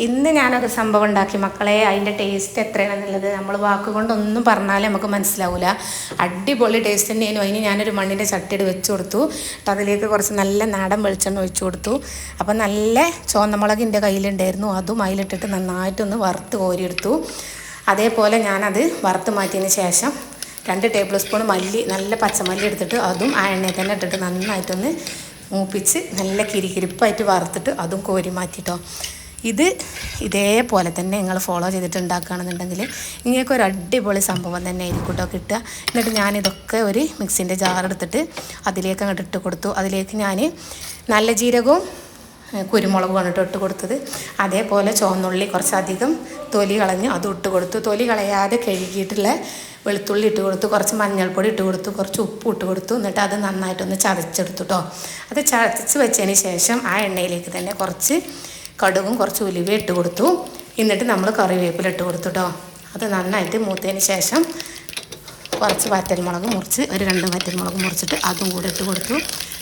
ഇന്ന് ഞാനൊരു സംഭവം ഉണ്ടാക്കി മക്കളെ. അതിൻ്റെ ടേസ്റ്റ് എത്രയാണെന്നുള്ളത് നമ്മൾ വാക്കുകൊണ്ടൊന്നും പറഞ്ഞാൽ നമുക്ക് മനസ്സിലാവില്ല. അടിപൊളി ടേസ്റ്റ് തന്നെയായിരുന്നു. അതിന് ഞാനൊരു മണ്ണിൻ്റെ ചട്ടിയുടെ വെച്ച് കൊടുത്തു. അതിലേക്ക് കുറച്ച് നല്ല നാടൻ വെളിച്ചെണ്ണ ഒഴിച്ചു കൊടുത്തു. അപ്പം നല്ല ചുവന്നമുളകിൻ്റെ കയ്യിലുണ്ടായിരുന്നു, അതും അതിലിട്ടിട്ട് നന്നായിട്ടൊന്ന് വറുത്ത് കോരിയെടുത്തു. അതേപോലെ ഞാനത് വറുത്ത് മാറ്റിയതിന് ശേഷം 2 ടേബിൾ സ്പൂൺ മല്ലി, നല്ല പച്ചമല്ലി എടുത്തിട്ട് അതും ആ എണ്ണയിൽ തന്നെ ഇട്ടിട്ട് നന്നായിട്ടൊന്ന് മൂപ്പിച്ച് നല്ല കിരിക്കിരിപ്പായിട്ട് വറുത്തിട്ട് അതും കോരി മാറ്റിട്ടോ. ഇതേപോലെ തന്നെ നിങ്ങൾ ഫോളോ ചെയ്തിട്ട് ഉണ്ടാക്കുകയാണെന്നുണ്ടെങ്കിൽ ഇങ്ങനെയൊക്കെ ഒരു അടിപൊളി സംഭവം തന്നെ ആയിരിക്കും കേട്ടോ കിട്ടുക. എന്നിട്ട് ഞാനിതൊക്കെ ഒരു മിക്സിൻ്റെ ജാറെടുത്തിട്ട് അതിലേക്ക് അങ്ങോട്ട് ഇട്ട് കൊടുത്തു. അതിലേക്ക് ഞാൻ നല്ല ജീരകവും കുരുമുളകുമാണ് ഇട്ട് കൊടുത്തത്. അതേപോലെ ചുവന്നുള്ളി കുറച്ചധികം തൊലി കളഞ്ഞ് അതും ഇട്ട് കൊടുത്തു. തൊലി കളയാതെ കഴുകിയിട്ടുള്ള വെളുത്തുള്ളി ഇട്ട് കൊടുത്തു. കുറച്ച് മഞ്ഞൾപ്പൊടി ഇട്ട് കൊടുത്തു. കുറച്ച് ഉപ്പ് ഇട്ട് കൊടുത്തു. എന്നിട്ട് അത് നന്നായിട്ടൊന്ന് ചതച്ചെടുത്തു കേട്ടോ. അത് ചതച്ച് വെച്ചതിന് ശേഷം ആ എണ്ണയിലേക്ക് തന്നെ കുറച്ച് കടുകും കുറച്ച് ഉലുവ ഇട്ട് കൊടുത്തു. എന്നിട്ട് നമ്മൾ കറിവേപ്പില ഇട്ട് കൊടുത്തു കേട്ടോ. അത് നന്നായിട്ട് മൂത്തതിന് ശേഷം കുറച്ച് വറ്റൽമുളക് മുറിച്ച് ഒരു 2 വറ്റൽമുളക് മുറിച്ചിട്ട് അതും കൂടെ ഇട്ട് കൊടുത്തു.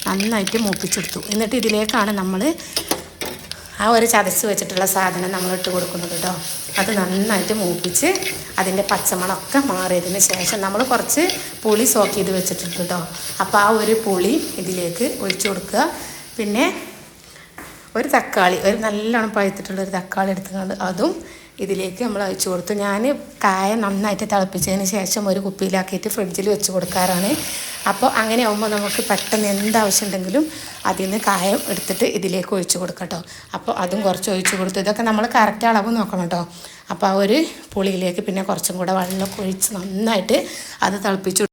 നന്നായിട്ട് മൂപ്പിച്ചെടുത്തു. എന്നിട്ട് ഇതിലേക്കാണ് നമ്മൾ ആ ഒരു ചതച്ച് വെച്ചിട്ടുള്ള സാധനം നമ്മൾ ഇട്ട് കൊടുക്കുന്നത് കേട്ടോ. അത് നന്നായിട്ട് മൂപ്പിച്ച് അതിൻ്റെ പച്ചമണമൊക്കെ മാറിയതിന് ശേഷം നമ്മൾ കുറച്ച് പുളി സോക്ക് ചെയ്ത് വെച്ചിട്ടുണ്ട് കേട്ടോ. അപ്പോൾ ആ ഒരു പുളി ഇതിലേക്ക് ഒഴിച്ചു കൊടുക്കുക. പിന്നെ ഒരു തക്കാളി, ഒരു നല്ലോണം പഴുത്തിട്ടുള്ളൊരു തക്കാളി എടുത്തുകൊണ്ട് അതും ഇതിലേക്ക് നമ്മൾ ഒഴിച്ചു കൊടുത്തു. ഞാൻ കായ നന്നായിട്ട് തിളപ്പിച്ചതിന് ശേഷം ഒരു കുപ്പിയിലാക്കിയിട്ട് ഫ്രിഡ്ജിൽ വെച്ച് കൊടുക്കാറാണ്. അപ്പോൾ അങ്ങനെ ആകുമ്പോൾ നമുക്ക് പെട്ടെന്ന് എന്താവശ്യം ഉണ്ടെങ്കിലും അതിൽ നിന്ന് കായം എടുത്തിട്ട് ഇതിലേക്ക് ഒഴിച്ചു കൊടുക്കാം കേട്ടോ. അപ്പോൾ അതും കുറച്ച് ഒഴിച്ചു കൊടുത്തു. ഇതൊക്കെ നമ്മൾ കറക്റ്റ് അളവ് നോക്കണം കേട്ടോ. അപ്പോൾ ആ ഒരു പുളിയിലേക്ക് പിന്നെ കുറച്ചും കൂടെ വെള്ളമൊക്കെ ഒഴിച്ച് നന്നായിട്ട് അത് തിളപ്പിച്ചു